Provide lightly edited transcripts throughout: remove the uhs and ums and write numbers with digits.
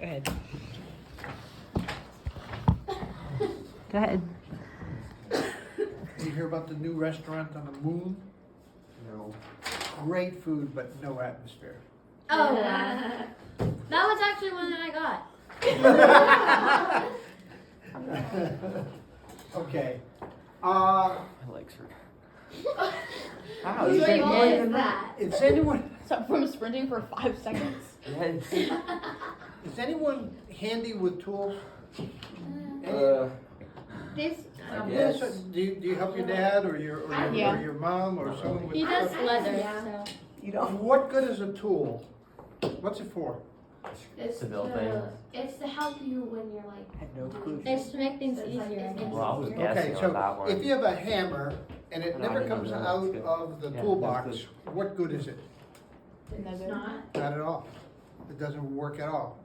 Go ahead. Go ahead. You hear about the new restaurant on the moon? No. Great food, but no atmosphere. Oh, wow. That was actually one that I got. Okay. My legs hurt. Wow, Which you said more one than is that. that? Is anyone So from sprinting for 5 seconds. Yes. is anyone handy with tools? This, I Yes. guess. Do you help your dad or your Yeah. or your mom or someone with he does stuff? leather, Yeah. so. You know. What good is a tool? What's it for? It's To build to, things. it's to help you when you're like. I had no clue. It's to make things It's easier, like- I guess. Well, I was Okay, guessing on that so one. if you have a hammer and it No, I never didn't know comes that. out That's good. of the Yeah, toolbox, that's what good is it? It's Never. not. Not at all. It doesn't work at all.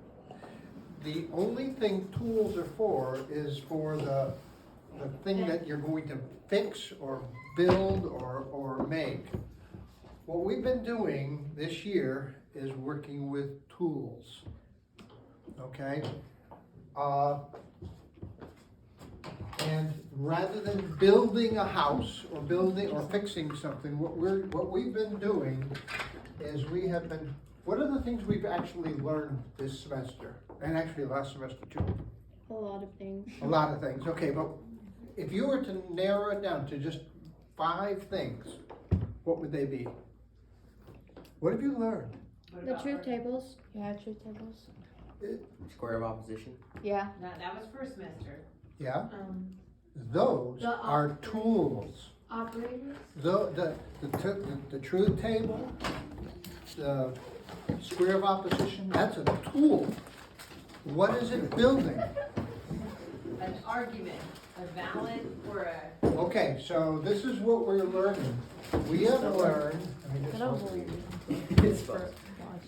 The only thing tools are for is for the thing that you're going to fix or build or make. What we've been doing this year is working with tools. Okay? And rather than building a house or building or fixing something, what we've been doing is we have been, what are the things we've actually learned this semester? And actually last semester too? A lot of things. A lot of things, okay, but if you were to narrow it down to just 5 things, what would they be? What have you learned? The truth tables. Yeah, truth tables. Square of opposition. Yeah. That was first semester. Yeah, Um, those The are op- tools. operators. The truth table, the square of opposition, that's a tool. What is it building? An argument, a valid or a. Okay, so this is what we're learning. We have learned, let me just That was hold weird. It's fun.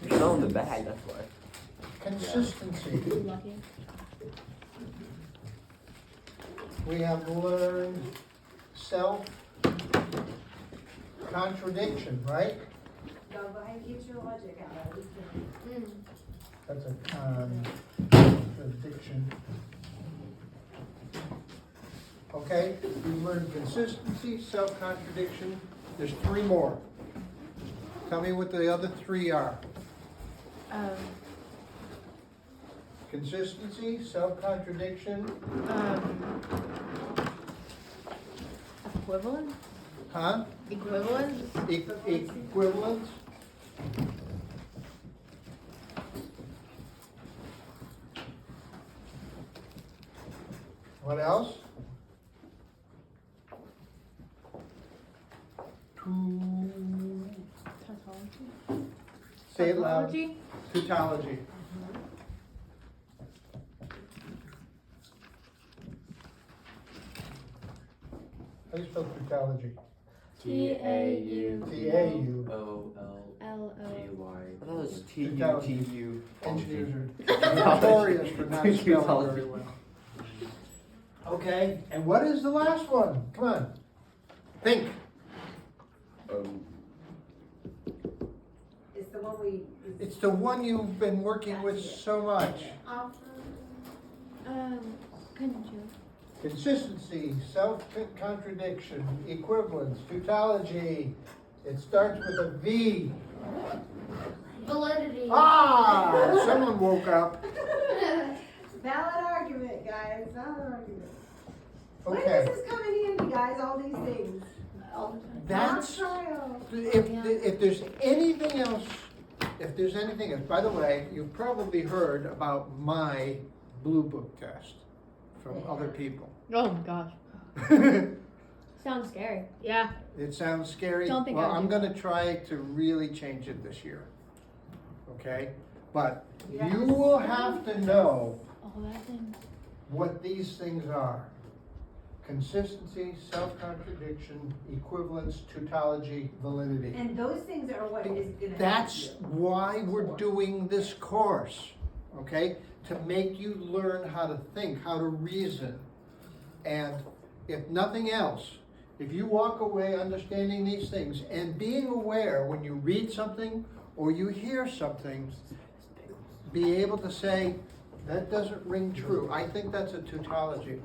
You're selling the bag, that's why. consistency. Lucky. We have learned self-contradiction, right? Go ahead and get your logic out of it. That's a contradiction. Okay, we learned consistency, self-contradiction. There's 3 more. Tell me what the other 3 are. Consistency, self-contradiction, Equivalent? huh? Equivalent? Equivalence. What else? Tautology? Say it loud. Tautology? Tautology. How do you spell tautology? T-A-U. T-A-U. O-L-G-Y. L-O. I thought it was T-U-T-U. Engineers are notorious for not spelling very well. Okay, and what is the last one? Come on. Think. It's the one we. It's the one you've been working with so much. Conjunction. Consistency, self-contradiction, equivalence, tautology. It starts with a V. Validity. Ah, someone woke up. Valid argument, guys, valid argument. When Okay, does this come in handy, guys, all these things? All the time. that's, Mock trial. if there's anything else, by the way, you've probably heard about my Blue Book test from other people. Oh my gosh. Sounds scary. Yeah. It sounds scary. Don't think I Well, would I'm do gonna try to really change it this year. Okay? But Yes. you will have to know All that thing. what these things are. Consistency, self-contradiction, equivalence, tautology, validity. And those things are what is gonna. That's why we're doing this course, okay? To make you learn how to think, how to reason. And if nothing else, if you walk away understanding these things and being aware when you read something or you hear something, be able to say, That doesn't ring true. I think that's a tautology,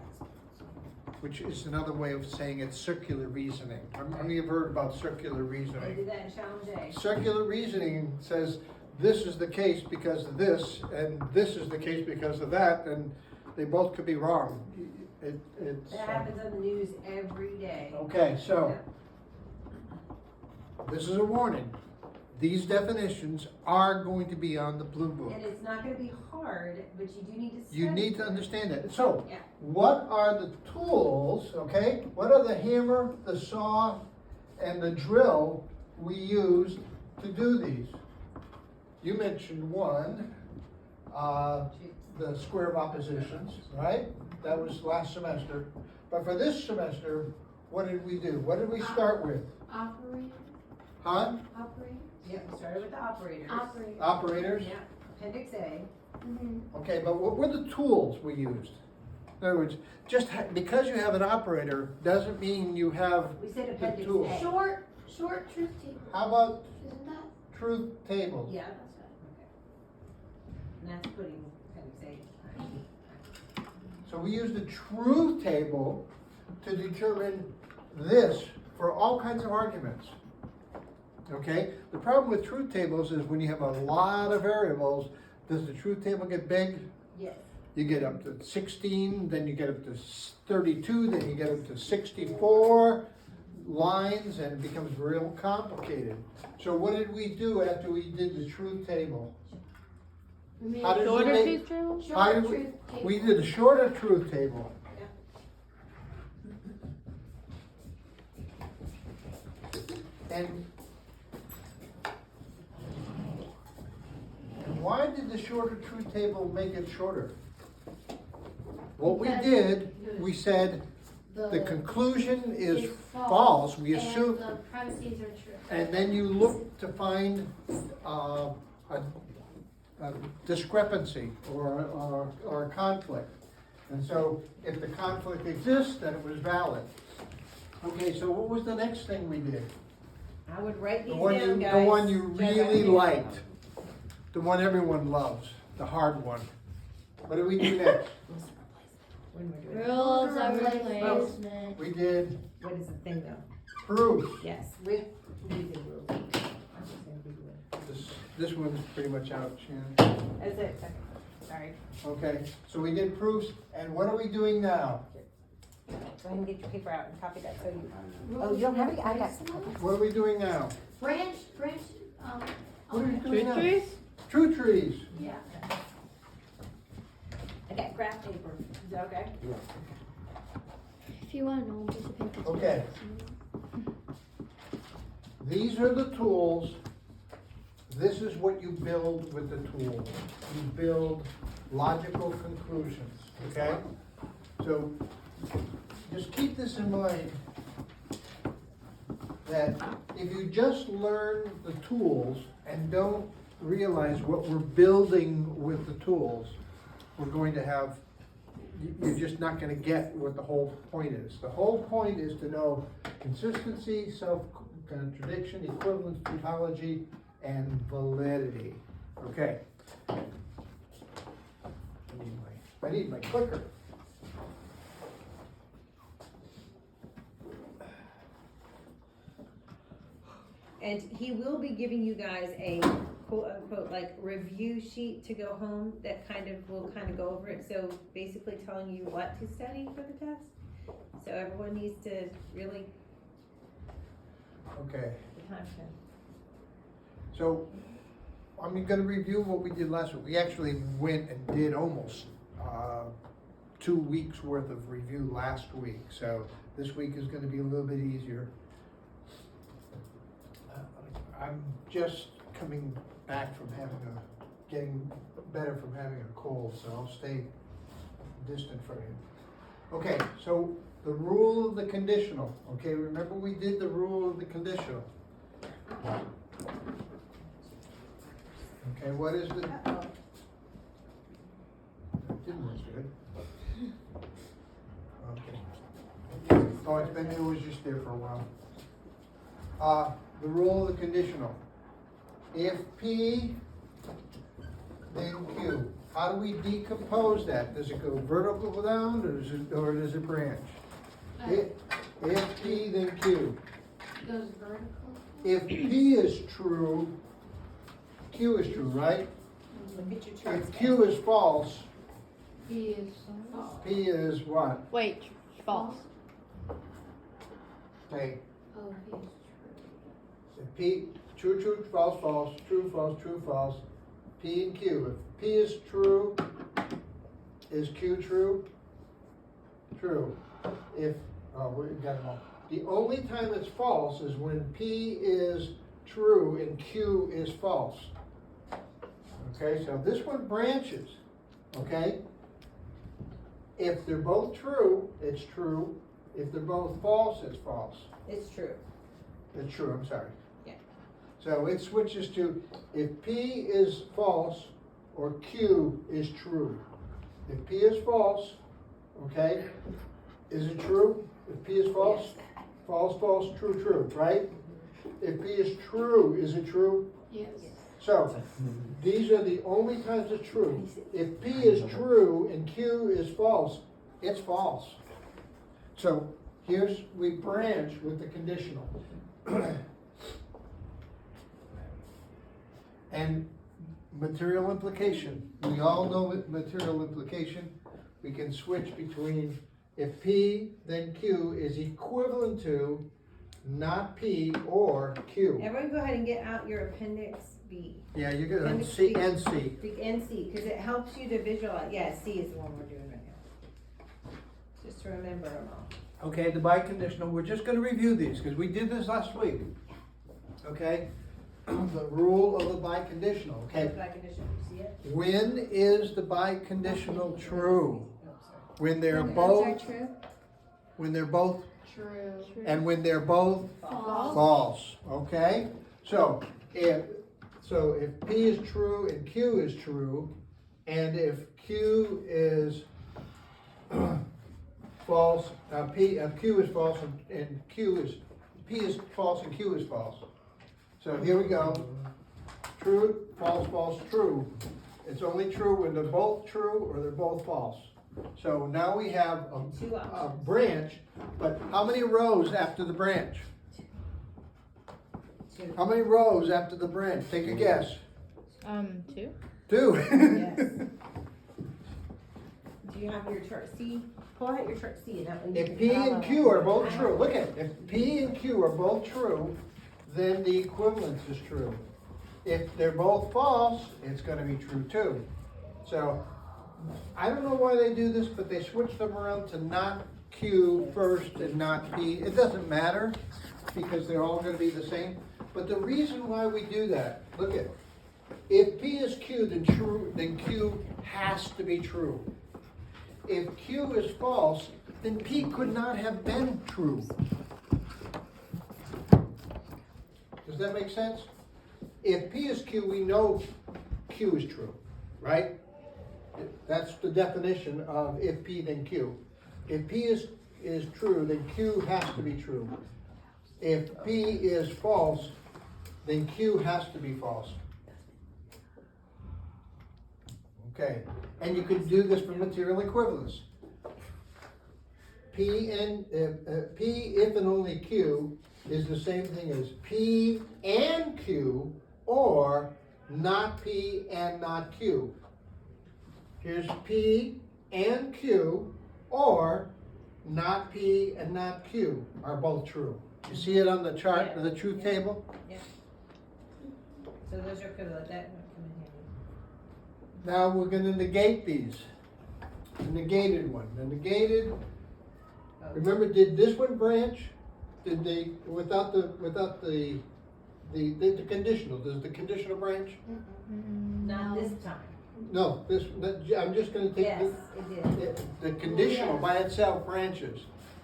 which is another way of saying it's circular reasoning. How many of you have heard about circular They reasoning? did that in Challenge A. Circular reasoning says this is the case because of this, and this is the case because of that, and they both could be wrong. It's That happens on the news every day. okay. So this is a warning. These definitions are going to be on the blue book. And it's not gonna be hard, but you do need to study. You need to understand that. So, Yeah. what are the tools, okay? What are the hammer, the saw, and the drill we use to do these? You mentioned one, the square of oppositions, right? That was last semester. But for this semester, what did we do? What did we start with? Operator, Huh? operator, Yep, we started with the operators. operator. Operators? Yeah, Appendix A. Mm-hmm. Okay, but what were the tools we used? In other words, just because you have an operator doesn't mean you have, We said Appendix tool. A. Short truth table. how about Isn't that? truth tables? Yeah, that's right, okay. And that's putting Appendix A. So we use the truth table to determine this for all kinds of arguments. Okay? The problem with truth tables is when you have a lot of variables, does the truth table get big? Yes. You get up to 16, then you get up to 32, then you get up to 64 lines, and it becomes real complicated. So what did we do after we did the truth table? We made How did we Shorter make- truth table? How short did truth table. We did a shorter truth table. And why did the shorter truth table make it shorter? What we Because- did, we said the conclusion is false, we assume, And the premises are true. and then you look to find a discrepancy or a conflict. And so if the conflict exists, then it was valid. Okay, so what was the next thing we did? I would write The these one down, you, guys. the one you Jot that really down. liked, the one everyone loves, the hard one. What do we do next? When we're doing it. Rules of Replacement. replacement. We did What is the thing though? proof. Yes, we did rules. I'm just gonna Google it. This one's pretty much out, Shannon. That's it, sorry. Okay, so we did proofs, and what are we doing now? Go ahead and get your paper out and copy that so you. Rules Oh, you don't have it? of I got some. replacement. What are we doing now? Branch, What are we okay. doing Truth now? trees? True trees. Yeah. I got graph paper, is that okay? If you want to know, piece of paper. Okay. These are the tools. This is what you build with the tools. You build logical conclusions, okay? So just keep this in mind, that if you just learn the tools and don't realize what we're building with the tools, we're going to have, you're just not gonna get what the whole point is. The whole point is to know consistency, self-contradiction, equivalence, tautology, and validity. Okay. I need my clicker. And he will be giving you guys a quote unquote like review sheet to go home that will go over it. So basically telling you what to study for the test. So everyone needs to really, Okay, the time to. so I'm gonna review what we did last week. We actually went and did almost 2 weeks worth of review last week, so this week is gonna be a little bit easier. I'm just coming back from getting better from having a cold, so I'll stay distant from you. Okay, so the rule of the conditional, okay, remember we did the rule of the conditional. Okay, what is the, that didn't look good. Okay. Oh, it was just there for a while. The rule of the conditional. If P, then Q. how do we decompose that? Does it go vertical down, or does it branch? If P, then Q. Goes vertical. If P is true, Q is true, right? Look at your charts. If Q is false, He is false. P is what? Wait, false. Okay, Oh, he is if P, true, true, false, false, true, false, true, false, P and Q. If P is true, is Q true? True. If, oh, we got them all. The only time it's false is when P is true and Q is false. Okay, so this one branches, okay? If they're both true, it's true. If they're both false, it's false. It's true. It's true, I'm sorry. Yeah. So it switches to if P is false or Q is true. If P is false, okay, is it true? If P is false, false, false, true, true, right? If P is true, is it true? Yes. So, these are the only times it's true. If P is true and Q is false, it's false. So, we branch with the conditional. And material implication, we all know what material implication. We can switch between if P, then Q is equivalent to not P or Q. Everyone go ahead and get out your appendix B. Yeah, you're gonna Appendix C B. and C. The NC, because it helps you to visualize. Yeah, C is the one we're doing right now. Just to remember them all. Okay, the biconditional, we're just gonna review these, because we did this last week. Okay? The rule of the biconditional, okay? Biconditional, you see it? When is the biconditional true? Oh, sorry. When they're When both, those are true. when they're both, True. and when they're both False. false, okay? So, if P is true and Q is true, and if Q is false, Q is false and P is false and Q is false. So here we go. True, false, false, true. It's only true when they're both true or they're both false. So now we have Two a options. branch, but how many rows after the branch? Two. How many rows after the branch? Take a guess. 2. 2. Yes. Do you have your chart C? Pull out your chart C and that one. you If can P follow. and Q are both true, look at it. If P and Q are both true, then the equivalence is true. If they're both false, it's gonna be true too. So, I don't know why they do this, but they switch them around to not Q first and not P. It doesn't matter, because they're all gonna be the same. But the reason why we do that, look at, if P is Q, then Q has to be true. If Q is false, then P could not have been true. Does that make sense? If P is Q, we know Q is true, right? That's the definition of if P then Q. If P is true, then Q has to be true. If P is false, then Q has to be false. Okay, and you can do this for material equivalence. P if and only Q is the same thing as P and Q or not P and not Q. Here's P and Q or not P and not Q are both true. You see it on the chart, Yeah. the truth table? Yeah. So those are equivalent, that would come in handy. Now we're gonna negate these. The negated one, the negated, Oh. remember, did this one branch? Did they, without the conditional, does the conditional branch? Not this time. No, I'm just gonna take Yes, it did. the conditional by itself branches.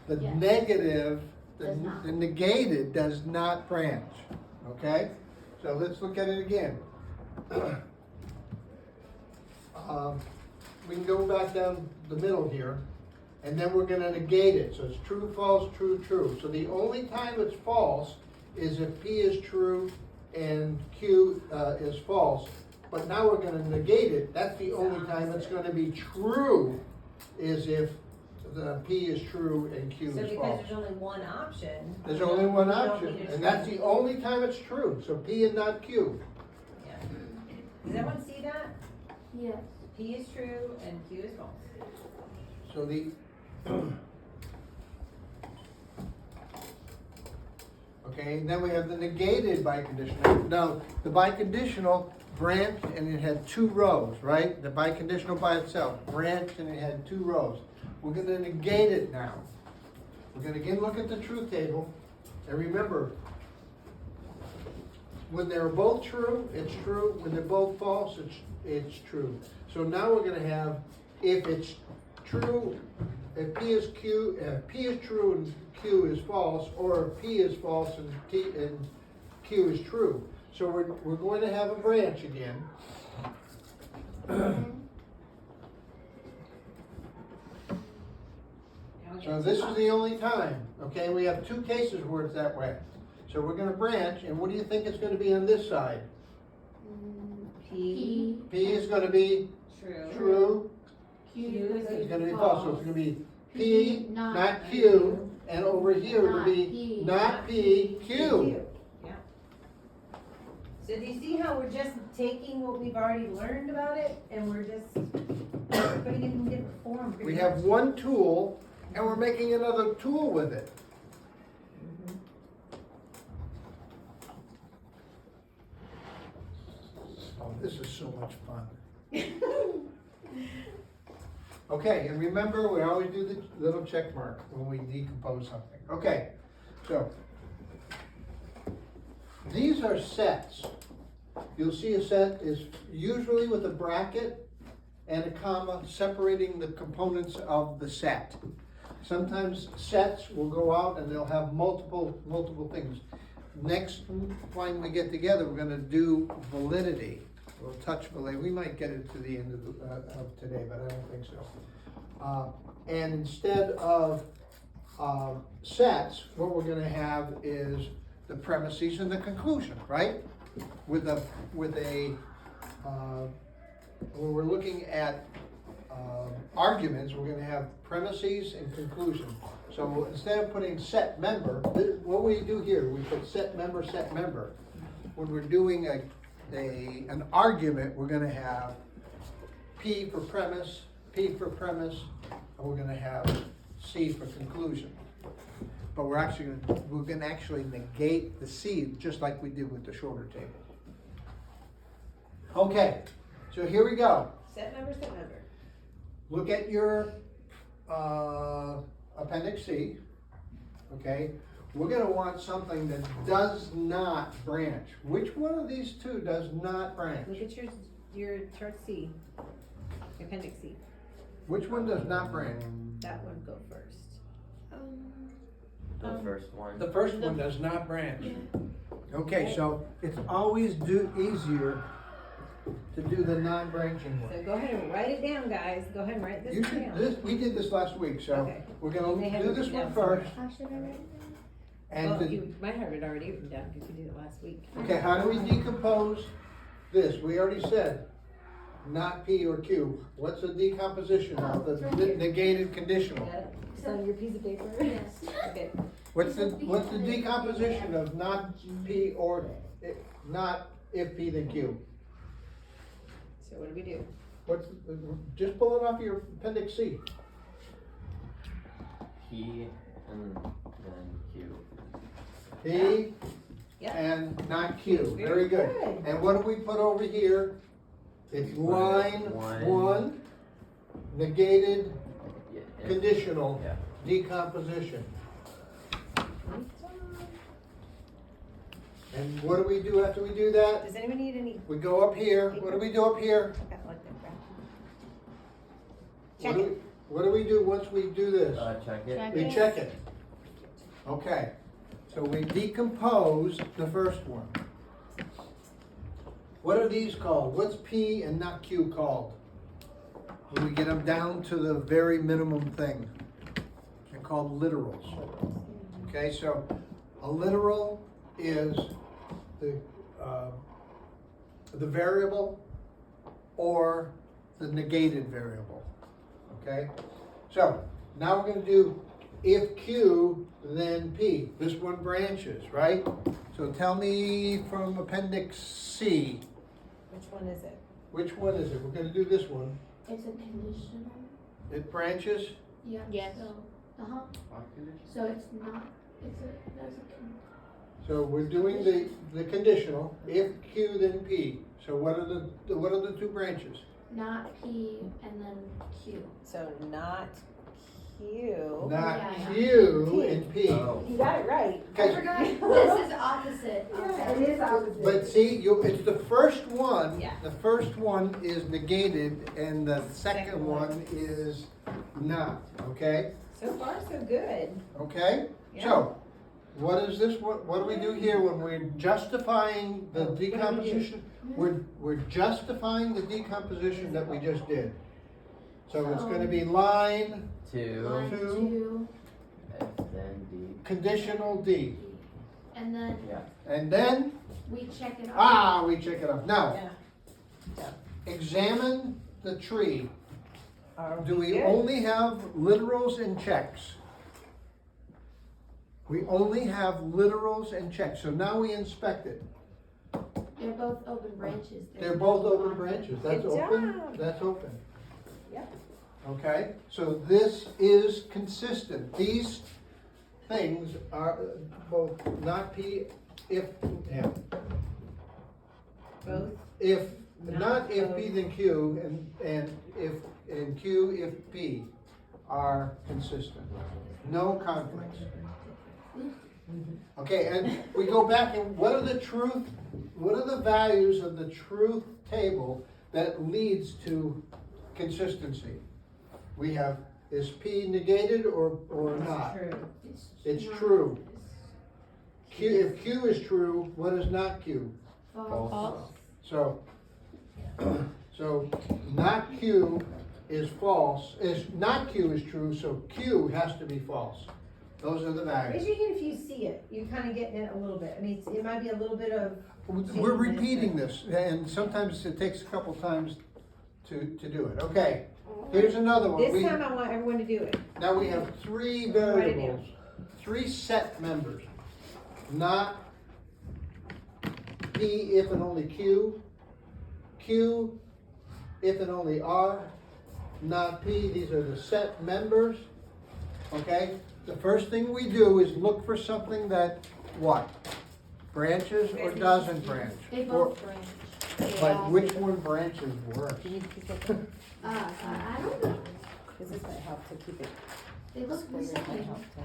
The Yes. negative, Does not. the negated does not branch, okay? So let's look at it again. We can go back down the middle here, and then we're gonna negate it. So it's true, false, true, true. So the only time it's false is if P is true and Q is false. but now we're gonna negate it. That's the only time it's gonna be true, is if the P is true and Q So is because false. there's only one option. There's only one you don't option, need to and that's choose. the only time it's true, so P and not Q. Yeah. Does everyone see that? Yes. P is true and Q is false. So the, okay, and then we have the negated biconditional. Now, the biconditional branched and it had two rows, right? The biconditional by itself branched and it had two rows. We're gonna negate it now. We're gonna again look at the truth table, and remember, when they're both true, it's true. When they're both false, it's true. So now we're gonna have, if it's true, if P is true and Q is false, or if P is false and Q is true. So we're going to have a branch again. So this is the only time, okay? We have two cases where it's that way. So we're gonna branch, and what do you think it's gonna be on this side? P. P is gonna be True. true, Q it's gonna be false, so it's gonna be P, not Q, and over here it'll be not P, Q. Yeah. So do you see how we're just taking what we've already learned about it and we're just putting it in different form? pretty We have much? one tool, and we're making another tool with it. Oh, this is so much fun. Okay, and remember, we always do the little check mark when we decompose something. Okay, so these are sets. You'll see a set is usually with a bracket and a comma separating the components of the set. Sometimes sets will go out and they'll have multiple things. Next time we get together, we're gonna do validity. We'll touch validity. We might get it to the end of today, but I don't think so. And instead of sets, what we're gonna have is the premises and the conclusion, right? When we're looking at arguments, we're gonna have premises and conclusion. So instead of putting set member, what we do here, we put set member, set member. When we're doing an argument, we're gonna have P for premise, and we're gonna have C for conclusion. But we're gonna actually negate the C, just like we did with the shorter table. Okay, so here we go. Set member, set member. Look at your appendix C, okay? We're gonna want something that does not branch. Which one of these two does not branch? Look at your chart C, appendix C. Which one does not branch? That one go first. The first one. The first one does not branch. Okay, so it's always easier to do the non-branching one. So go ahead and write it down, guys. Go ahead and write this You should, down. we did this last week, so Okay. we're They gonna have do it this written one down first. How should I write it? And Well, the- you might have it already written down because you did it last week. okay, how do we decompose this? We already said, not P or Q. What's the decomposition of the negated conditional? Got it? It's on your piece of paper? Yes. Okay. What's the decomposition of not P or, not if P then Q? So what do we do? Just pull it off your appendix C. P and then Q. P Yep. and not Q. Very Very good. good. And what do we put over here? It's line one, negated Yeah. conditional Yeah. decomposition. And what do we do after we do that? Does anyone need any? We go up here. What do we do up here? I got like them wrapped. What Check do it. What do we do once we do this? Check it. Check We it. check it. Okay, so we decompose the first one. What are these called? What's P and not Q called? When we get them down to the very minimum thing. They're called literals. Okay, so a literal is the variable or the negated variable, okay? So, now we're gonna do if Q, then P. This one branches, right? So tell me from appendix C, Which one is it? which one is it? We're gonna do this one. It's a conditional. It branches? Yeah. Yes. So, so it's not, there's a So we're doing the conditional, if Q, then P. So what are the two branches? not P and then Q. So not Q. Not Yeah. Q and P. Oh. You got it right. Okay. This is opposite. It is opposite. But see, it's the first one, Yeah. the first one is negated and the second one is not, okay? So far, so good. Okay? Yeah. So, what is this, what do we do here when we're justifying the What do we do? decomposition? We're justifying the decomposition that we just did. So it's gonna be line, Two. Line Two. 2, And then D. conditional D. and then Yeah. And then, we check it off. we check it off. Now, Yeah. examine the tree. Are Do we good? only have literals and checks? We only have literals and checks, so now we inspect it. They're both open branches. They're both open branches, that's Good open, job. that's open. Yep. Okay, so this is consistent, these things are both not P, if, yeah. Both. If, not if both. P then Q, and if, and Q if P are consistent. No conflicts. Okay, and we go back and what are the values of the truth table that leads to consistency? We have, is P negated or not? True. It's not- true. Q, if Q is true, what is not Q? False. False. So, so not Q is false, not Q is true, so Q has to be false. Those are the Raise values. your hand if you see it. You're kind of getting it a little bit. I mean, it might be a little bit of. We're repeating this, and sometimes it takes a couple times to do it. Okay, here's another one. This time I want everyone to do it. Now we have three Write it down. variables, three set members. Not P if and only Q, Q if and only R, not P, these are the set members, okay? The first thing we do is look for something that, what? Branches or doesn't branch? They Or- both branch. But which one branches worse? Do you need to keep it? I don't know. Because this might help to keep it. They look the This might same. help to.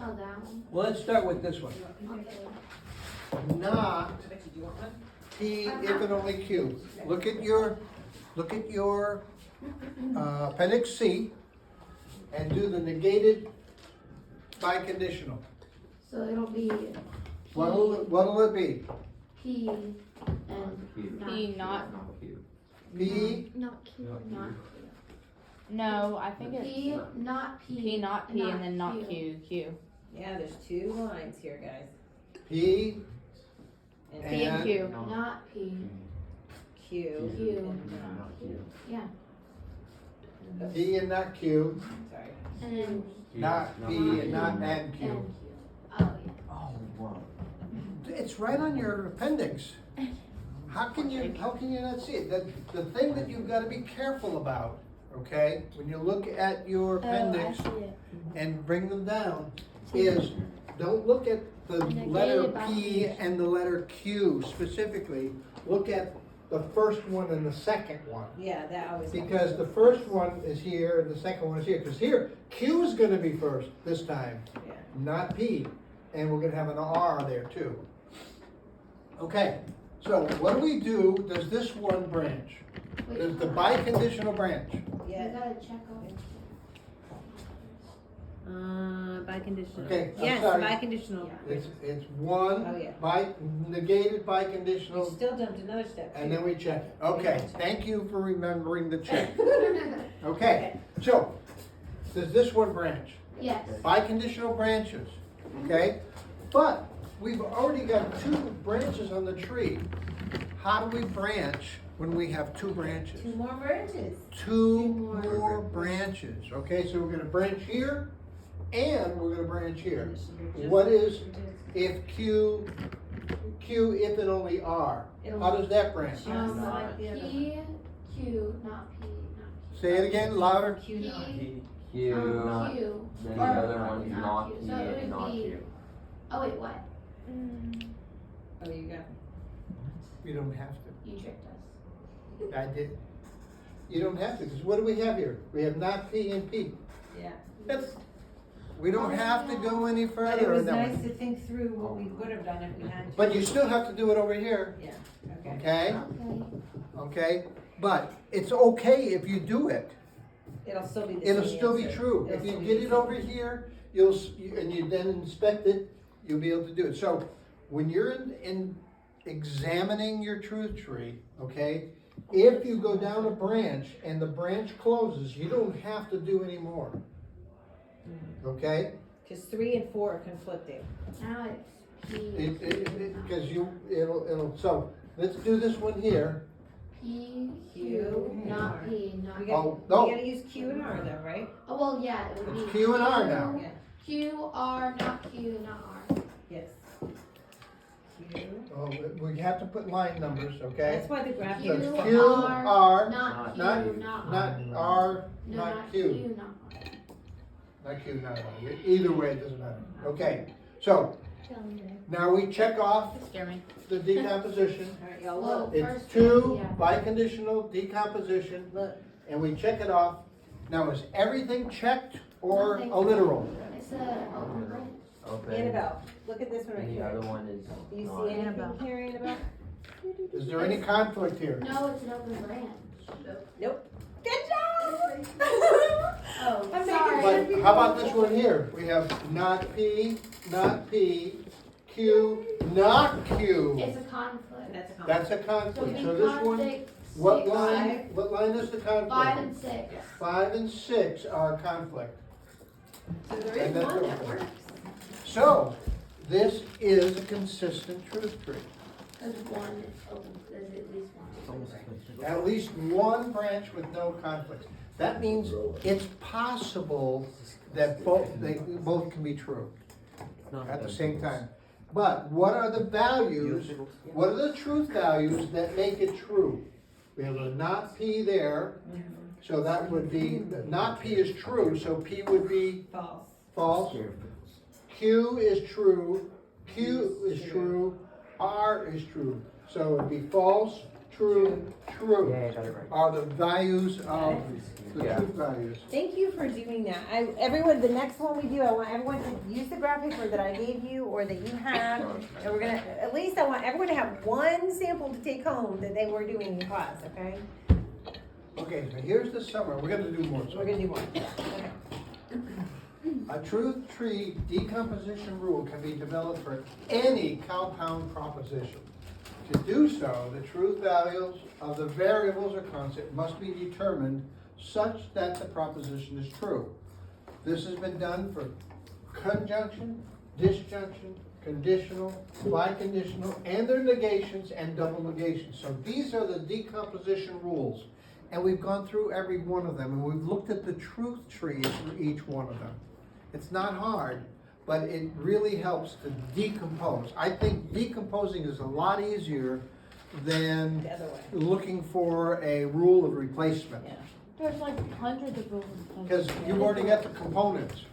Oh, that one. Well, let's start with this one. Okay. Not P if and only Q. Look at your appendix C and do the negated biconditional. So it'll be What'll it be? P and Q. not P, Q. not- Q. P, Not Q, not No, I think it's P, not P. P, not P, and then not Q. Q. Yeah, there's two lines here, guys. P, And P and Q. Not P, Q. Q. and Not Q. yeah. P and not Q, Sorry. And then not P and not and and Q. Q. Oh, yeah. Oh, wow. It's right on your appendix. How can you not see it? The thing that you've gotta be careful about, okay, when you look at your appendix Oh, I see it. and bring them down, is don't look at the letter Negated P biconditional. and the letter Q specifically. Look at the first one and the second one. Yeah, that always. Because the first one is here and the second one is here. Because here, Q is gonna be first this time, Yeah. not P. And we're gonna have an R there too. Okay, so what do we do? Does this one branch? Wait, Does the hold on. biconditional branch? You Yeah. gotta check off. Biconditional. Okay, I'm Yes, sorry. biconditional. It's one, Oh, yeah. negated You biconditional, still jumped another step. and too. then we check it. Okay, thank you for remembering the check. Okay, so, does this one branch? Yes. Biconditional branches, okay? But we've already got two branches on the tree. How do we branch when we have two branches? Two more branches. Two more. more branches, okay? So we're gonna branch here, and we're gonna branch here. What is if Q, if and only R? How does that branch? Not the other P, Q, not P, not Say it again, louder. Q not. P. Q, Q. then Or the other one's not not Q. P So it and would not be- Q. Oh wait, what? Oh, you got. You don't have You tricked us. to. I did. You don't have to, because what do we have here? We have not P and P. Yeah. That's, we don't have to go any But it further was on that nice one. to think through what we would have done if we had to. But you still have to do it over here, Yeah, okay. okay? Okay. Okay? But it's okay if you do it. It'll still be the It'll same still be answer. true. It'll If you still be get the it same. over here, and you then inspect it, you'll be able to do it. So when you're in examining your truth tree, okay, if you go down a branch and the branch closes, you don't have to do any more. Okay? Cause 3 and 4 are conflicting. Now it's P. Because so let's do this one here. P, Q, Q, not R. P, not We Q. gotta, Oh, no. we gotta use Q and R though, right? Oh, well, yeah, it would be. It's Q and R now. Yeah. Q, R, not Q, not R. Yes. Q. Oh, we have to put line numbers, okay? That's why the graphic. So Q, it's Q, R, R, Not Q, not- not R. not R, No, not Q. not R. Not Q, not R. Either way, it doesn't matter. Okay, so now we check off Scare me. the decomposition. Alright, y'all Well, look. It's first, two yeah. biconditional decomposition, Look. and we check it off. Now, is everything checked or Nothing. a literal? It's a open branch. Open. Annabelle, look at this one right And the here. other one is Do you not. see anything here, Annabelle? Is there any conflict here? No, it's an open branch. Nope. Good job! Oh, I'm sorry. But how about this one here? We have not P, Q, not Q. It's a conflict. That's a compliment. That's a So conflict. we So this one, conflict what six, line, what line is the conflict? 5 and 6. 5 and 6 are conflict. So there And is that's one what- that works. So, this is a consistent truth tree. There's one that's open. There's at least one. At least one branch with no conflicts. That means it's possible that they both can be true at the same time. But what are the values, what are the truth values that make it true? We have a not P there, so that would be, not P is true, so P would be False. false. Q is true, Q is true, R is true. So it'd be false, true, true Yeah, I got it right. are the values of the Yeah. truth values. Thank you for doing that. Everyone, the next one we do, I want everyone to use the graph paper that I gave you or that you have. And we're gonna, at least I want everyone to have one sample to take home that they were doing in class, okay? Okay, so here's the summary. We're gonna do more. We're gonna do one. Okay. A truth tree decomposition rule can be developed for any compound proposition. To do so, the truth values of the variables or constant must be determined such that the proposition is true. This has been done for conjunction, disjunction, conditional, biconditional, and their negations and double negations. So these are the decomposition rules. And we've gone through every one of them, and we've looked at the truth trees for each one of them. It's not hard, but it really helps to decompose. I think decomposing is a lot easier than The other way. looking for a rule of replacement. Yeah. There's like hundreds of rules. Because you've already got the components.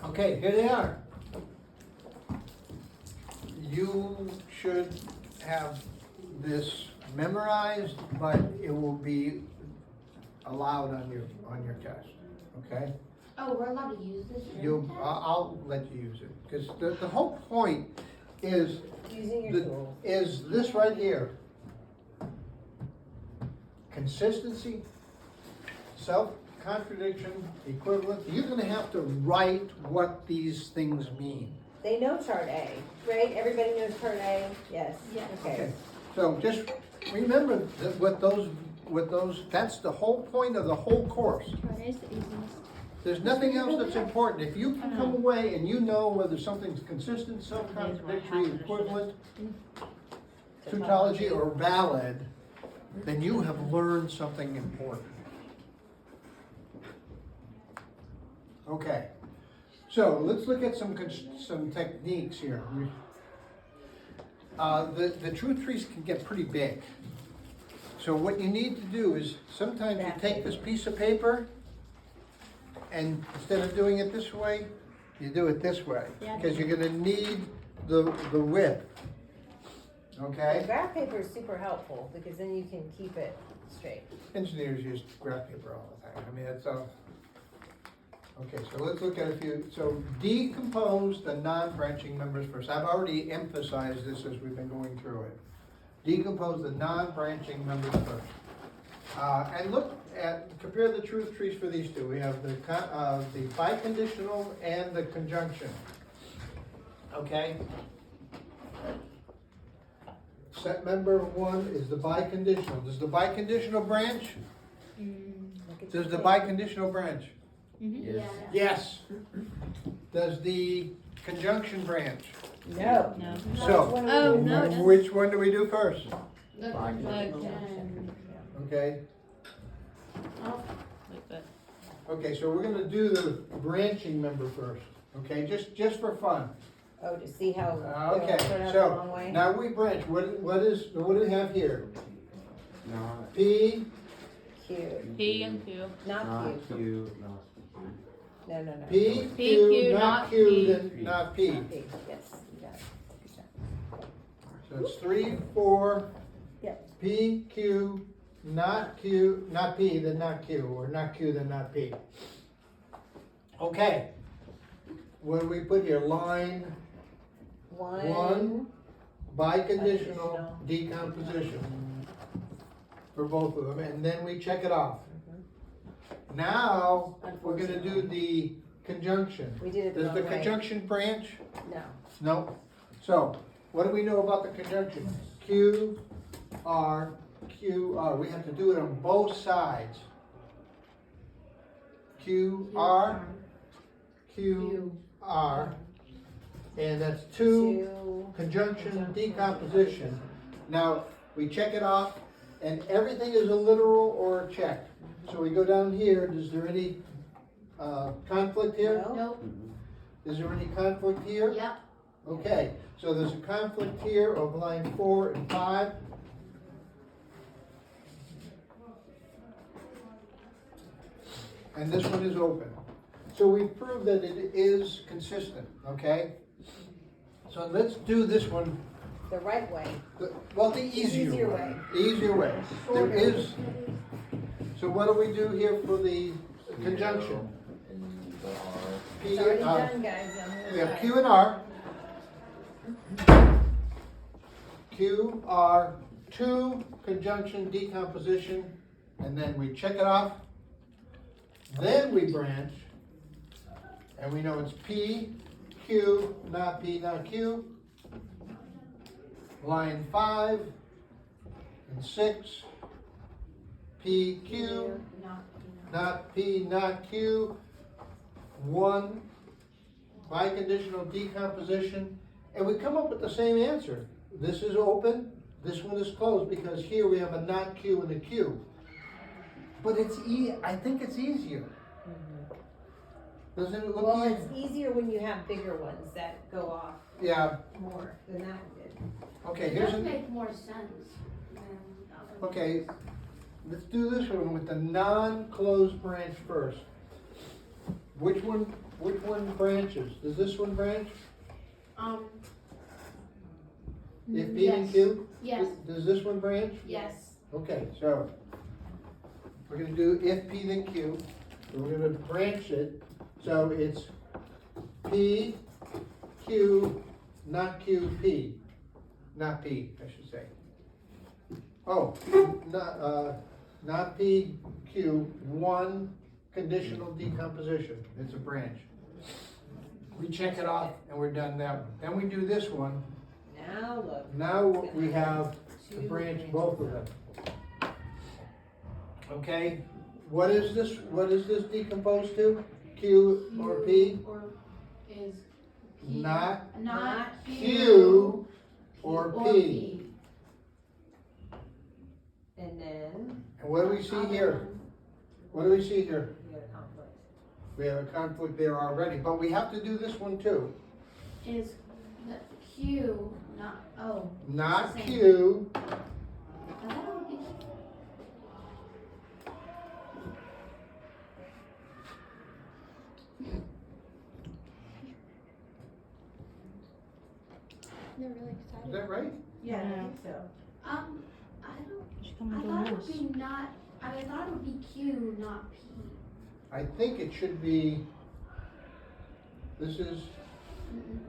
Okay, here they are. You should have this memorized, but it will be allowed on your test, okay? Oh, we're allowed to use this? during You, the test? I'll let you use it, because the whole point is, Using your the- tools. is this right here. Consistency, self-contradiction, equivalence. You're gonna have to write what these things mean. They know chart A, right? Everybody knows chart A? Yes. Yes. Okay. So just remember that what those, that's the whole point of the whole course. Friday's the easiest. There's nothing else that's important. If you can come away and you know whether something's consistent, self-contradictory, equivalent, tautology, or valid, then you have learned something important. Okay, so let's look at some techniques here. The truth trees can get pretty big. So what you need to do is, sometimes you take this piece of paper, and instead of doing it this way, you do it this way, Yeah. because you're gonna need the width. Okay? Graph paper is super helpful because then you can keep it straight. Engineers use graph paper all the time. I mean, it's a. Okay, so let's look at a few. So decompose the non-branching members first. I've already emphasized this as we've been going through it. Decompose the non-branching members first. And compare the truth trees for these two. We have the biconditional and the conjunction. Okay? Set member one is the biconditional. Does the biconditional branch? Does the biconditional branch? Yeah. Yes. Does the conjunction branch? No. No. So, Oh, no, it doesn't. which one do we do first? The Conjunction. Okay, Like that. okay, so we're gonna do the branching member first, okay, just for fun. Oh, to see how Okay, it'll turn out the so, wrong way? now we branch, what do we have here? Not P, Q, P and Q. not Q. Q, not No. P, P, Q, Q, not not Q, P. then not P. P, yes, you got it. So it's 3, 4. Yep. P, Q, not P, then not Q, or not Q, then not P. Okay. What do we put here? Line One. biconditional decomposition for both of them, and then we check it off. Now, we're gonna do the conjunction. We did it the Does wrong the way. conjunction branch? No. No. So, what do we know about the conjunction? Q, R, Q, R. We have to do it on both sides. Q, R, Q, R. And that's two conjunction decomposition. Now, we check it off, and everything is a literal or a check. So we go down here, is there any conflict here? No. Nope. Is there any conflict here? Yep. Okay, so there's a conflict here of line 4 and 5. And this one is open. So we've proved that it is consistent, okay? So let's do this one, The right way. well, the easier Easier way. way. The easier way. There is, so what do we do here for the conjunction? and the R. P, It's already done, guys. I'm we have gonna- Q and R. Q, R, 2 conjunction decomposition, and then we check it off. Then we branch, and we know it's P, Q, not P, not Q. Line 5 and 6, P, Q, not P, not Q. 1 biconditional decomposition, and we come up with the same answer. This is open, this one is closed, because here we have a not Q and a Q. But I think it's easier. Doesn't it look Well, easier? it's easier when you have bigger ones that go off Yeah, more than that did. okay, It here's does an, make more sense than the other. okay, let's do this one with the non-closed branch first. Which one branches? Does this one branch? If P and yes. Q? Yes, Does this one branch? yes. Okay, so we're gonna do if P then Q, so we're gonna branch it, so it's P, Q, not Q, P, not P, I should say. Oh, not P, Q, 1 conditional decomposition, it's a branch. We check it off and we're done that one. Then we do this one, Now look. now we have to Two branch branches both of now. them. Okay, what is this decomposed to? Q or P? Or is P. Not Not Q or P. And then What do we see here? What do we see here? You got a conflict. We have a conflict there already, but we have to do this one too. Is the Q not, oh, Not Same. Q, I thought it would be. They're really is excited. that right? Yeah, I Yeah. think so. I thought it would be not, I thought it would be Q, not P. I think it should be, this is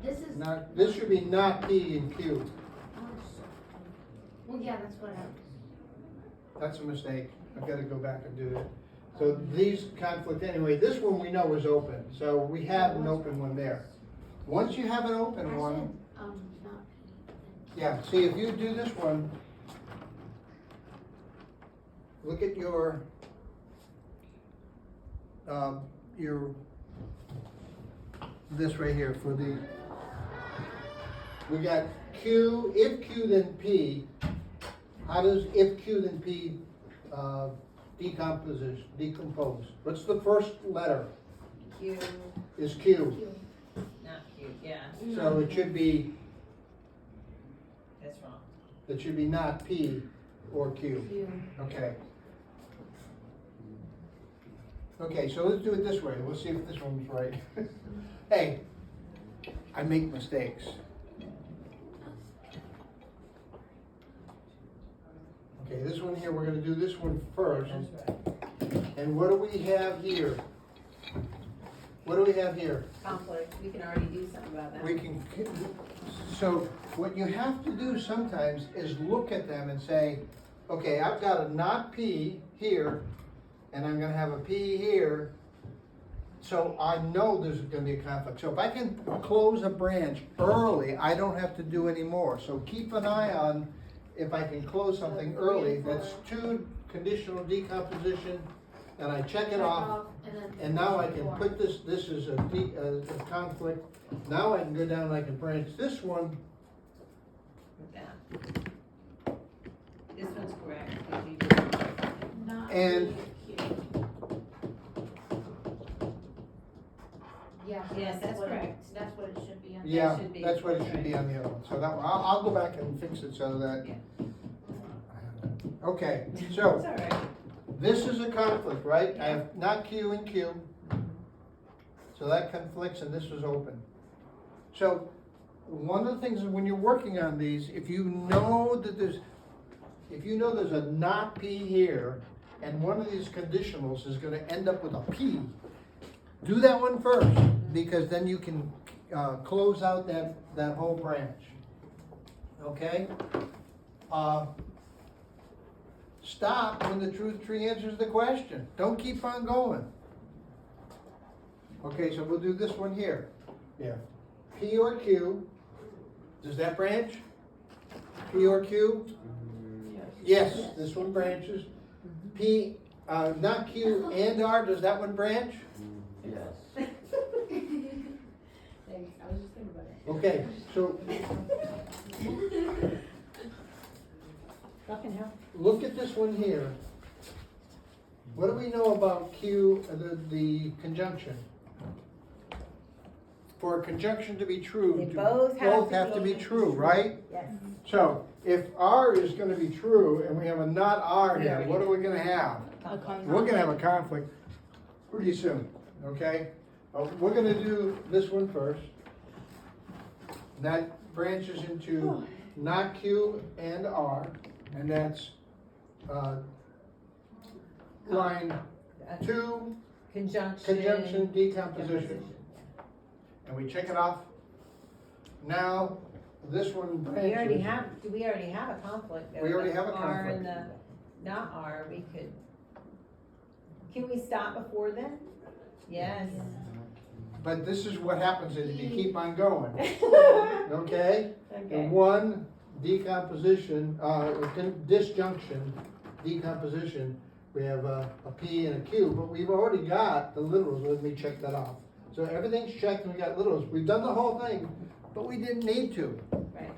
This is. not, this should be not P and Q. Oh, well, yeah, that's what I was. That's a mistake. I've gotta go back and do that. So these conflict, anyway, this one we know is open, so we have an open one there. Once you have an I open said, one, not P. yeah, see, if you do this one, look at your, this right here for the, we got Q, if Q then P. How does if Q then P, decompose? What's the first letter? Q, Is Q. Q. not Q, yeah, So it should be, that's wrong. it should be not P or Q. Q. Okay. Okay, so let's do it this way. We'll see if this one's right. Hey, I make mistakes. Okay, this one here, we're gonna do this one first. That's right. And what do we have here? What do we have here? Conflict, we can already do something about that. We can, so what you have to do sometimes is look at them and say, okay, I've got a not P here, and I'm gonna have a P here, so I know there's gonna be a conflict. So if I can close a branch early, I don't have to do any more. So keep an eye on if I can close something early. That's two conditional decomposition, and I check it off. And now I can put this, this is a conflict. Now I can go down and I can branch this one. With that. This one's correct. If you- Not And- P, Q. Yeah. Yes, that's what it- correct. That's what it should be on. Yeah, should be that's what it should be on the other one. So that one, I'll go back and fix it so that. Okay, so It's all right. this is a conflict, right? I have not Q and Q. So that conflicts and this is open. So one of the things is when you're working on these, if you know that there's a not P here, and one of these conditionals is gonna end up with a P, do that one first, because then you can, close out that whole branch. Okay? Stop when the truth tree answers the question. Don't keep on going. Okay, so we'll do this one here. Yeah. P or Q, does that branch? P or Q? Yes, this one branches. P, not Q and R, does that one branch? Yes. Thanks, I was just thinking about it. Okay, so Fucking hell. look at this one here. What do we know about Q, the conjunction? For a conjunction to be true, They do both have to be be true, right? Yes. So, if R is gonna be true and we have a not R here, what are we gonna have? A conflict. We're gonna have a conflict pretty soon, okay? We're gonna do this one first. That branches into not Q and R, and that's, line 2, conjunction decomposition. And we check it off. Now, this one branches. Do we already have a conflict though? We already have a R and conflict. the, not R, we could, can we stop before then? Yes. But this is what happens if you keep on going, okay? The Okay. one decomposition, disjunction, decomposition, we have a P and a Q, but we've already got the literals. Let me check that off. So everything's checked and we got literals. We've done the whole thing, but we didn't need to. Right.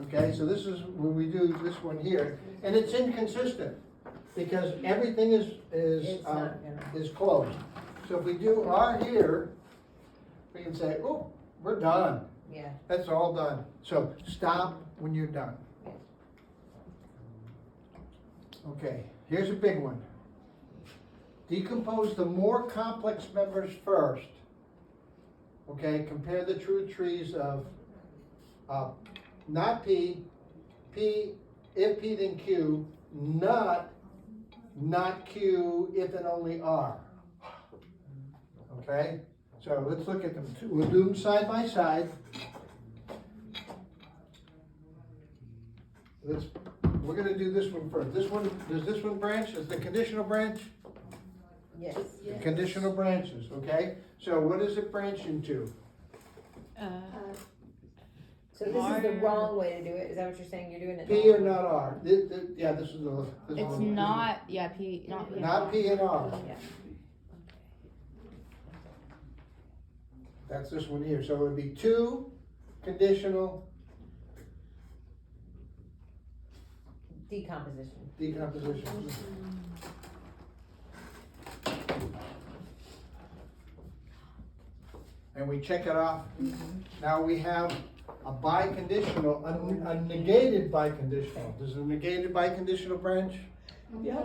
Okay, so this is when we do this one here, and it's inconsistent. because everything is, It's not gonna. is closed. So if we do R here, we can say, oh, we're done. Yeah. That's all done. So stop when you're done. Okay, here's a big one. Decompose the more complex members first. Okay, compare the true trees of, not P, if P then Q, not Q, if and only R. Okay, so let's look at them. We'll do them side by side. We're gonna do this one first. This one, does this one branch? Is the conditional branch? Yes. Conditional branches, okay? So what does it branch into? So this is the wrong way to do it, is that what you're saying, you're doing it? P or not R? Yeah, this is the. this It's one. not, yeah, P, not P. Not P and R. Yeah. That's this one here. So it would be two, conditional, Decomposition. decomposition. And we check it off. Now we have a biconditional, a negated biconditional. Does a negated biconditional branch? Yeah.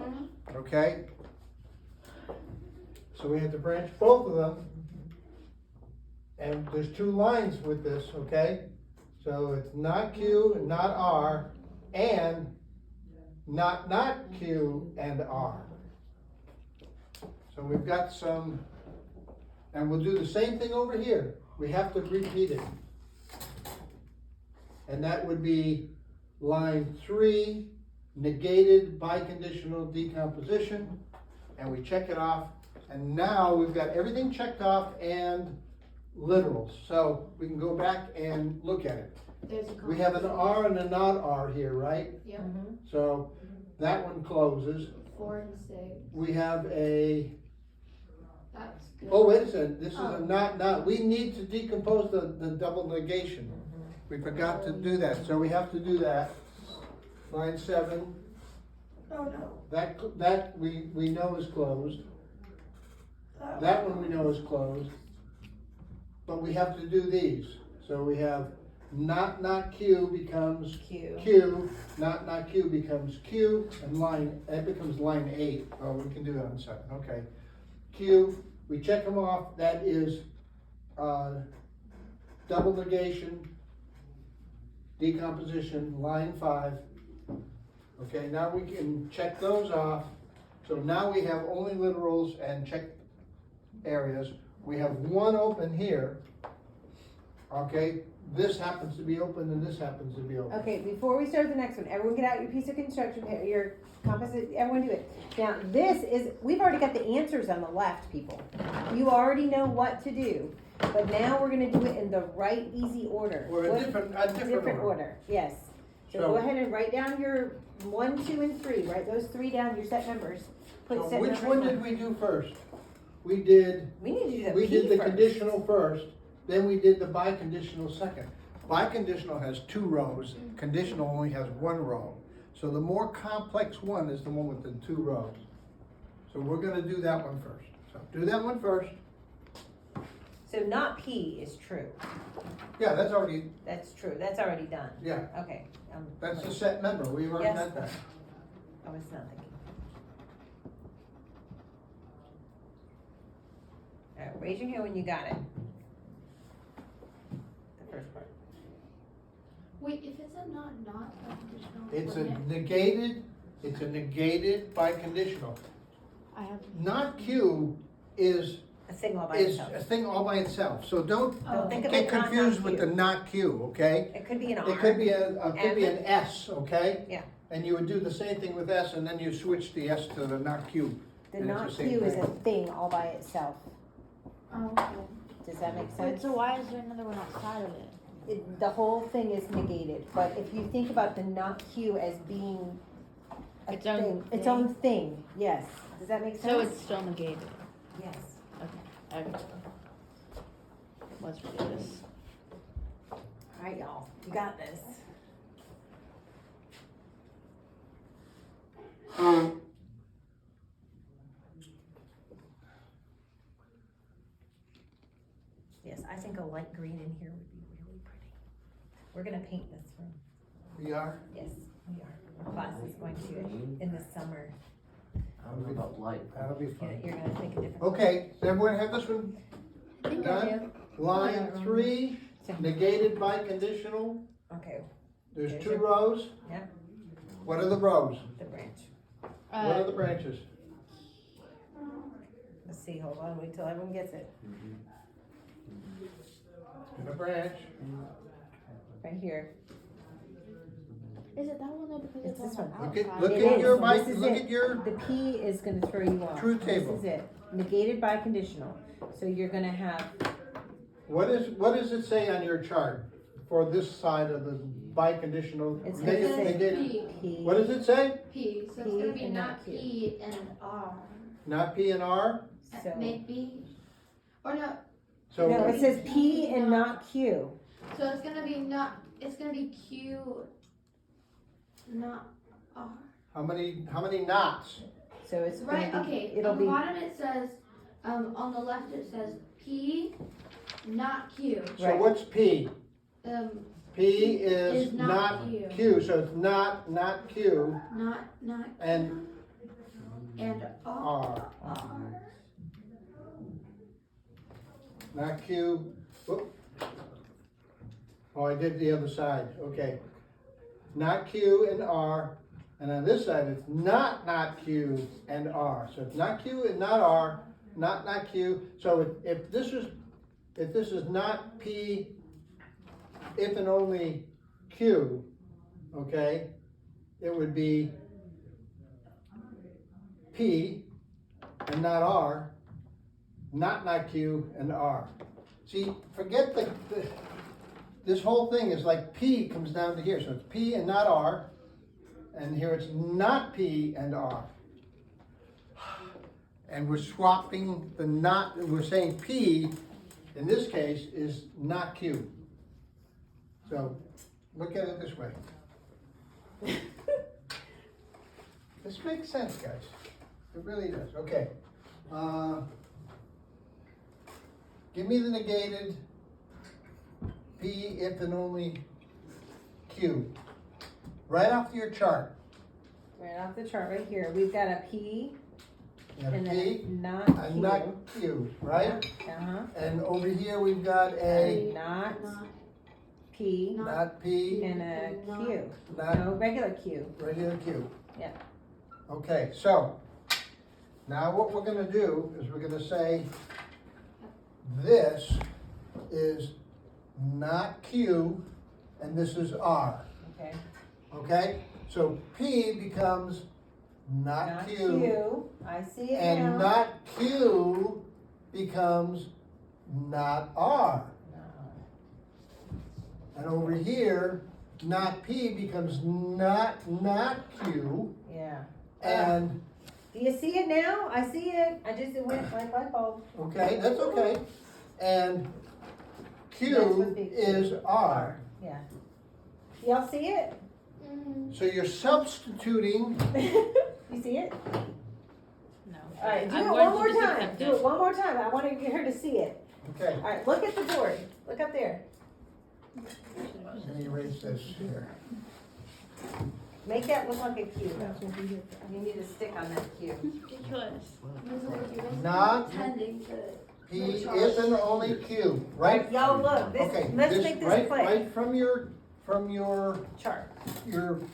Okay? So we have to branch both of them. And there's two lines with this, okay? So it's not Q and not R, and not Q and R. So we've got some, and we'll do the same thing over here. We have to repeat it. And that would be line 3, negated biconditional decomposition, and we check it off. And now we've got everything checked off and literals. So we can go back and look at it. There's a We have an R and a not R here, right? Yep, So that one closes. 4 and 6, We have a, that's good. oh, wait a second, this is a Oh. not, we need to decompose the double negation. We forgot to do that, so we have to do that. Line 7, Oh, no. that we know is closed. That one we know is closed. But we have to do these. So we have not Q becomes Q. Q, not Q becomes Q, and that becomes line 8. Oh, we can do that in a second, okay. Q, we check them off, that is, double negation, decomposition, line 5. Okay, now we can check those off. So now we have only literals and checked areas. We have one open here. Okay, this happens to be open and this happens to be open. Okay, before we start the next one, everyone get out your piece of construction, your composite, everyone do it. Now, this is, we've already got the answers on the left, people. You already know what to do, but now we're gonna do it in the right, easy order. Or a What- different order. order, yes. So So- go ahead and write down your 1, 2, and 3, write those 3 down, your set numbers. Put So set which numbers one on. did we do first? We did We need to do the We P did the first. conditional first, then we did the biconditional second. Biconditional has 2 rows, conditional only has 1 row. So the more complex one is the one with the 2 rows. So we're gonna do that one first. So do that one first. So not P is true. Yeah, that's already, That's true, that's already done. yeah, Okay. that's a set member, we've already Yes. met that. I was not thinking. All right, raise your hand when you got it. The first part. Wait, if it's a not biconditional. It's a wouldn't negated biconditional. I have. Not Q is A thing all by a itself. thing all by itself, so don't Don't think of get it not confused with the Q. not Q, okay? It could be an R. It could be an S, okay? Yeah. And you would do the same thing with S, and then you switch the S to the not Q. The and it's not the same Q is thing. a thing all by itself. Oh, okay. Does that make Wait, sense? so why is there another one outside of it? The whole thing is negated, but if you think about the not Q as being a Its own thing, its thing? own thing, yes. Does that make sense? So it's still negated. Yes. Okay. Let's redo this. All right, y'all, you got this. Yes, I think a light green in here would be really pretty. We're gonna paint this room. We are? Yes, we are. Our class is going to in the summer. I don't know about light. That'll be You're, fun. you're gonna think a different. Okay, does everyone have this one I think I done? do. Line 3, negated by conditional. Okay, There's There's 2 your- rows. Yep. What are the rows? the branch. What are the branches? Let's see, hold on, wait till everyone gets it. And a branch. Right here. Is it that one though? Because It's it's this on the one. Look at- outside. look It at is. your This mic, is look it. at your The P is gonna throw you off. truth table. This is it. Negated by conditional. So you're gonna have, What does it say on your chart for this side of the biconditional? It's Neg- gonna say negated- P. What does it say? P, so it's P gonna be and not not Q. P and R. Not P and R? So, Maybe, or no, So, no, it says P and not Q. so it's gonna be not, it's gonna be Q, not R. how many knots? So it's gonna Right, be, okay, it'll on the be, bottom it says, on the left it says P, not Q. So Right. what's P? P is Is not not Q. Q, so it's not Q Not and and R. R. Not Q, whoop. Oh, I did the other side, okay. Not Q and R, and on this side, it's not Q and R. So it's not Q and not R, not Q. So if this is not P, if and only Q, okay, it would be P and not R, not Q and R. See, forget this whole thing is like P comes down to here, so it's P and not R, and here it's not P and R. And we're swapping the not, we're saying P, in this case, is not Q. So, look at it this way. This makes sense, guys. It really does, okay. Give me the negated P if and only Q. Right off your chart. right off the chart right here, we've got a P You have and then P a not and Q. not Q, right? Uh-huh, And over here we've got a not Not, P not P, and a Q. not No, regular Q. regular Q. Yeah. Okay, so now what we're gonna do is we're gonna say this is not Q and this is R, Okay. okay? So P becomes not Q I see it and now. not Q becomes not R. And over here, not P becomes not Q Yeah. and Do you see it now? I see it. It went like light bulb. okay, that's okay. And That's Q what they- is R. Yeah. Y'all see it? So you're substituting, You see it? No. All right, do I'm it going one to more just time. accept Do it. it one more time. I want to get her to see it. okay, All right, look at the board. Look up there. let me erase this here. Make that look like a Q. You need a stick on that Q. Ridiculous. Not Pretending to. P if and only Q, right? Y'all look. This. Okay, Let's make this right, play. right from your Chart.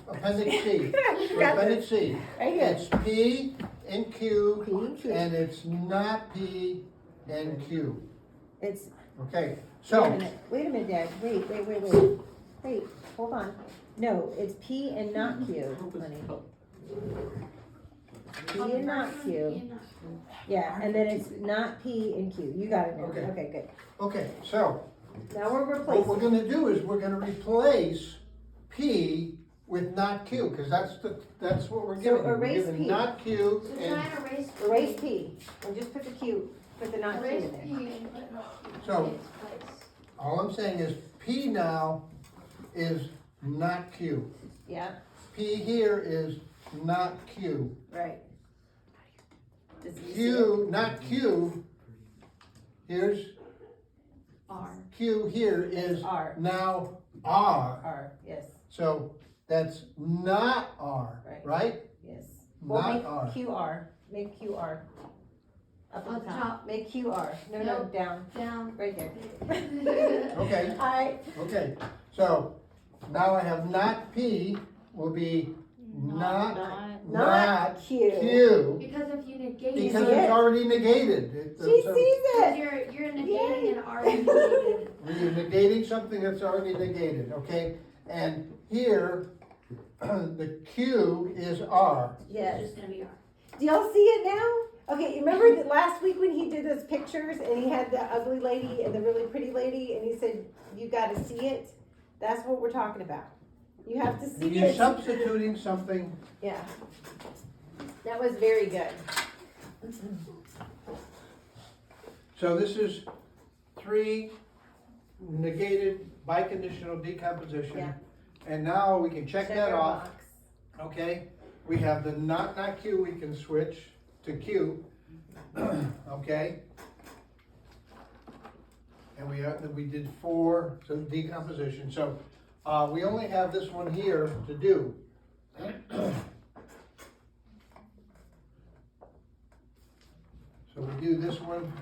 appendix C. Your Got appendix C. Right here. It's P and Q, P and Q. and it's not P and Q. It's. Okay, Wait a so, minute. Wait a minute, Dad. Wait. Wait. Hold on. No, it's P and not Q, honey. P and not Q. Yeah, and then it's not P and Q. You got it now. Okay. Okay, good. okay, so, Now we're what we're replacing. gonna do is we're gonna replace P with not Q, because that's what we're giving. We're erase giving P. not Q So and, try and erase. Erase P and just put the Q, put the not Q Erase in P there. and put not Q So- in its place. all I'm saying is P now is not Q. Yeah, P here is not Q. right. Does he see it? Q, not Q, here's R. Q here is R, now R. R, yes, So that's not R, Right. right? yes. Well, Not make R. QR, make QR. Up On at the the top, top. make QR, no, Nope. down, Down. right there. Okay, Alright, okay. So now I have not P will be not not Q. Q Because if you negate because see it's it? already negated. She So sees because it. you're negating an already negated. You're negating something that's already negated, okay? And here, the Q is R. Yes. It's just gonna be R. Do y'all see it now? Okay, you remember that last week when he did those pictures and he had the ugly lady and the really pretty lady and he said, you gotta see it? That's what we're talking about. You have to see You're it. substituting something. Yeah. That was very good. So this is 3 negated biconditional decomposition. Yeah. And now we can check that our off, box. okay? We have the not Q, we can switch to Q, okay? And we did 4, so decomposition, so, we only have this one here to do. So we do this one.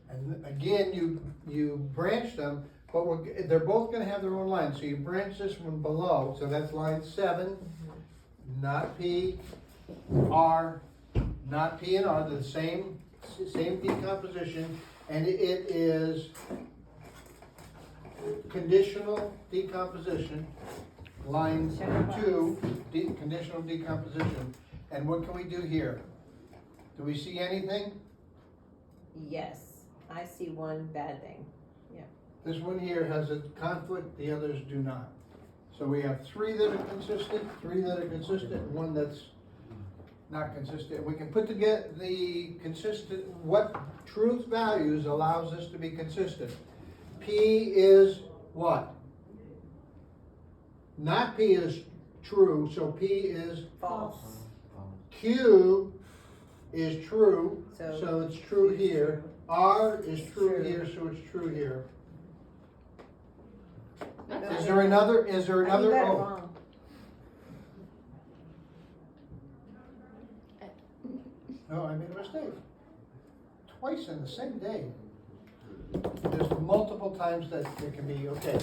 And again, you branch them, but they're both gonna have their own lines, so you branch this one below, so that's line 7, not P, R, not P and R, they're the same decomposition, and it is conditional decomposition, line 2, conditional decomposition. And what can we do here? Do we see anything? Yes, I see one bad thing. This one here has a conflict, the others do not. So we have 3 that are consistent, 3 that are consistent, and 1 that's not consistent. We can put together the consistent, what truth values allows this to be consistent. P is what? Not P is true, so P is False. Q is true, So- so it's true here. R is true True. here, so it's true here. No, Is there another, I think you got it oh, wrong. no, I made a mistake. Twice in the same day. There's multiple times that it can be, okay.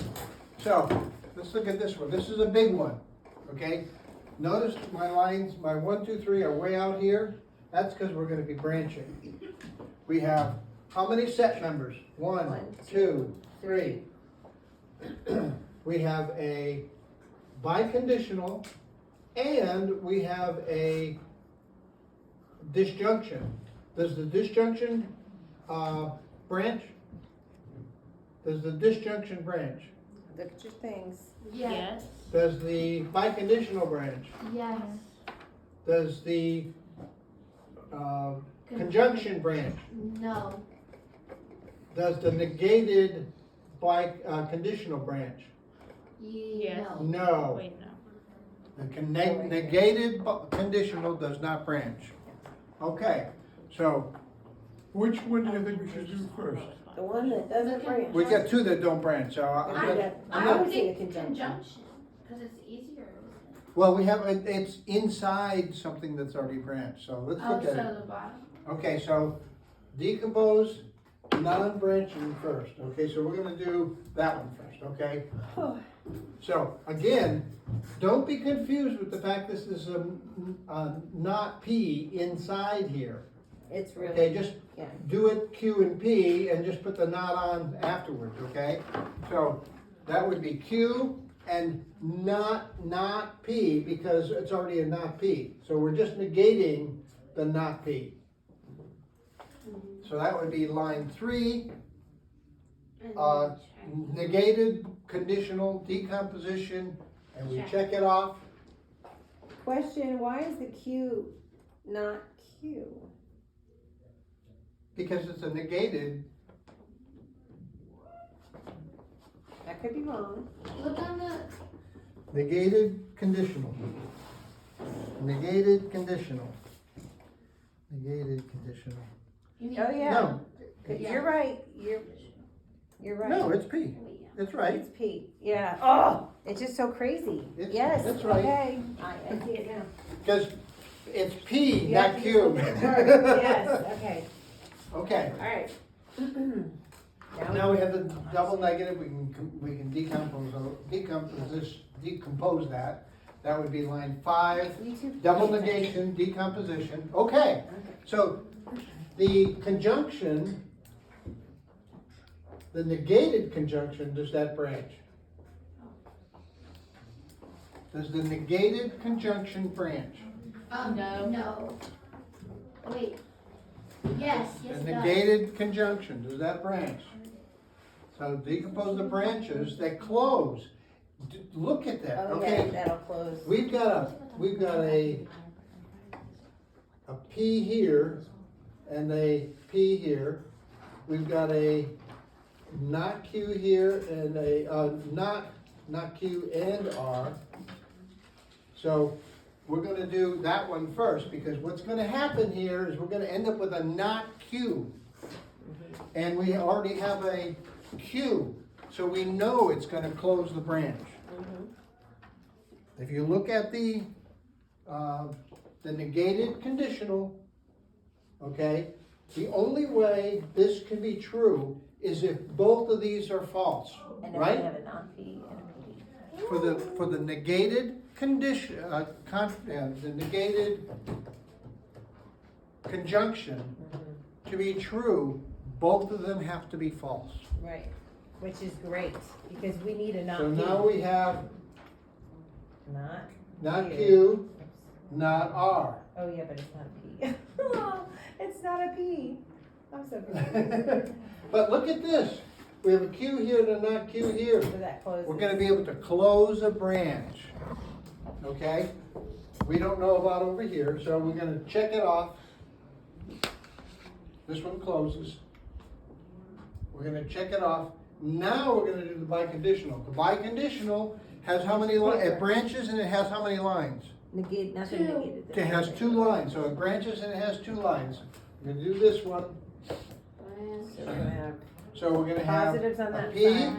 So, let's look at this one. This is a big one, okay? Notice my lines, my 1, 2, 3 are way out here. That's because we're gonna be branching. We have, how many set members? 1, 2, 3. We have a biconditional and we have a disjunction. Does the disjunction branch? Does the disjunction branch? Look at your things. Yes. Does the biconditional branch? Yes. Does the conjunction branch? No. Does the negated conditional branch? Yes. No. No. Wait, no. The negated conditional does not branch. Okay, so which one do you think we should do first? The one that doesn't branch. We got 2 that don't branch, so I would say a conjunction. Because it's easier. well, we have, it's inside something that's already branched, so let's Oh, look so at it. the bottom. Okay, so decompose non-branching first, okay, so we're gonna do that one first, okay? So, again, don't be confused with the fact this is a not P inside here. It's really, Okay, just yeah. do it Q and P and just put the not on afterwards, okay? So that would be Q and not P because it's already a not P. So we're just negating the not P. So that would be line 3, And negated conditional decomposition, and we check it off. Question, why is the Q not Q? Because it's a negated, That could be wrong. look on the. negated conditional. Negated conditional. Negated conditional. You need- Oh, yeah. No, You're right, you're right. No, it's P. Wait, yeah. It's right. It's P, yeah. Oh, it's just so crazy. It's- Yes, that's right. okay. I see it now. Because it's P, You have not to Q. use the word. Yes, okay, Okay, all right. now we have the double negative, we can decompose that. That would be line 5, You two- double negation, decomposition. Okay, so the conjunction, the negated conjunction, does that branch? Does the negated conjunction branch? No. No. Wait. Yes, The yes it does. negated conjunction, does that branch? So decompose the branches that close. Look at that, Oh, yeah, okay? that'll close. We've got a P here and a P here. We've got a not Q here and a, not Q and R. So we're gonna do that one first, because what's gonna happen here is we're gonna end up with a not Q. And we already have a Q, so we know it's gonna close the branch. If you look at the negated conditional, okay, the only way this can be true is if both of these are false, And then we right? have a non-P and a P. For the negated condition, the negated conjunction to be true, both of them have to be false. Right, which is great, because we need a So non-P. now we have not Q. Q, not R. Oh, yeah, but it's not a P. Oh, it's not a P. I'm so confused. But look at this, we have a Q here and a not Q here. So that closes. We're gonna be able to close a branch, okay? We don't know about over here, so we're gonna check it off. This one closes. We're gonna check it off. Now we're gonna do the biconditional. The biconditional has how many it branches and it has how many lines? Negate, nothing Two. negated. It has 2 lines, so it branches and it has 2 lines. We're gonna do this one, So we're gonna have so we're gonna have positives on a that P, side.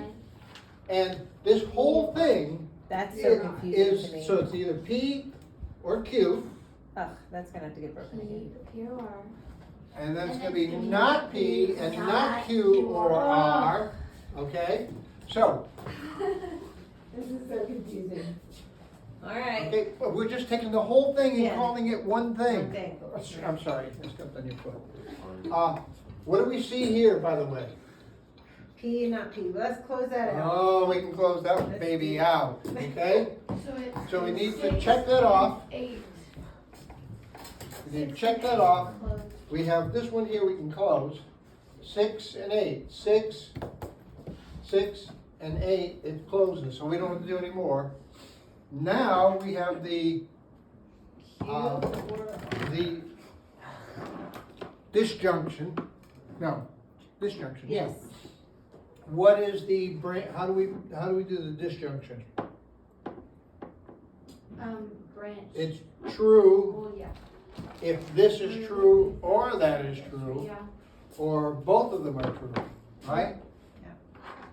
and this whole thing That's so confusing to me. so it's either P or Q, Ugh, that's gonna have to get broken again. Q R. and then it's And gonna it's be gonna be not P and not Q or R, okay? So, This is so confusing. All right. okay, but we're just taking the whole thing and Yeah. calling it one thing. One thing. I'm sorry, I stepped on your foot. What do we see here, by the way? P and not P. Let's close that out. Oh, we can close that baby out, okay? So it's. So we need to 6 check that off. and 8. We need to check that off. Close. We have this one here we can close. 6 and 8. 6, 6, and 8, it closes, so we don't have to do any more. Now we have the disjunction. No, disjunction. yeah. Yes. What is the how do we do the disjunction? Branch. It's true Well, yeah. if this is true or that is true, Yeah. or both of them are true, right? Yeah.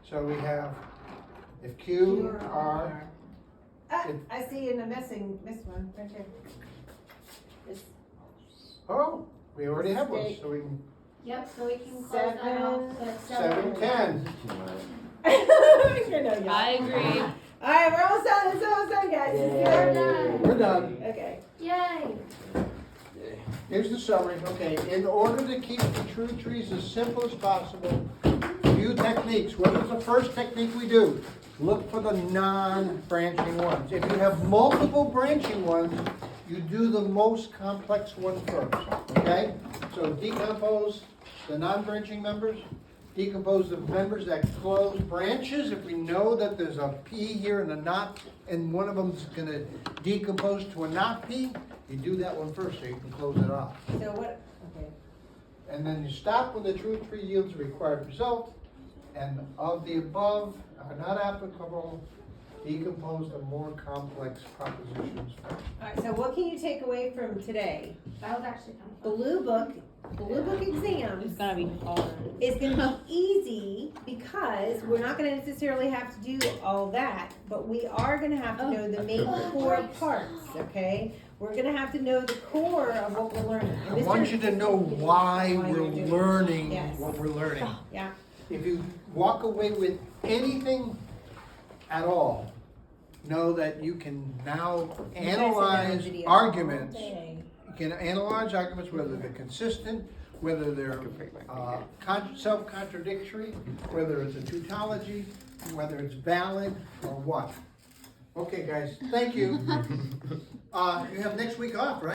So we have if Q, R, I see in the missed one, right there. This, oh, we already have one, so we can, Yep, so we can close that off. So it's 7, 10. I agree. All right, we're almost done. It's almost done, guys. We're done. We're done. Okay. Yay. Here's the summary, okay, in order to keep the true trees as simple as possible, few techniques. What is the first technique we do? Look for the non-branching ones. If you have multiple branching ones, you do the most complex one first, okay? So decompose the non-branching members, decompose the members that close branches. If we know that there's a P here and a not, and one of them is gonna decompose to a not P, you do that one first so you can close it off. So what, okay. And then you stop when the true tree yields the required result, and of the above are not applicable, decompose the more complex propositions first. All right, so what can you take away from today? That was actually kind of fun. Blue book Blue Book exams It's gonna be hard. is gonna be easy because we're not gonna necessarily have to do all that, but we are gonna have to know the main core parts, okay? We're gonna have to know the core of what we're learning. I want you to know why we're you're doing it. learning Yes. what we're learning. Yeah. If you walk away with anything at all, know that you can now analyze video. arguments. Okay. You can analyze arguments, whether they're consistent, whether they're self-contradictory, whether it's a tautology, whether it's valid, or what. Okay, guys, thank you. You have next week off, right?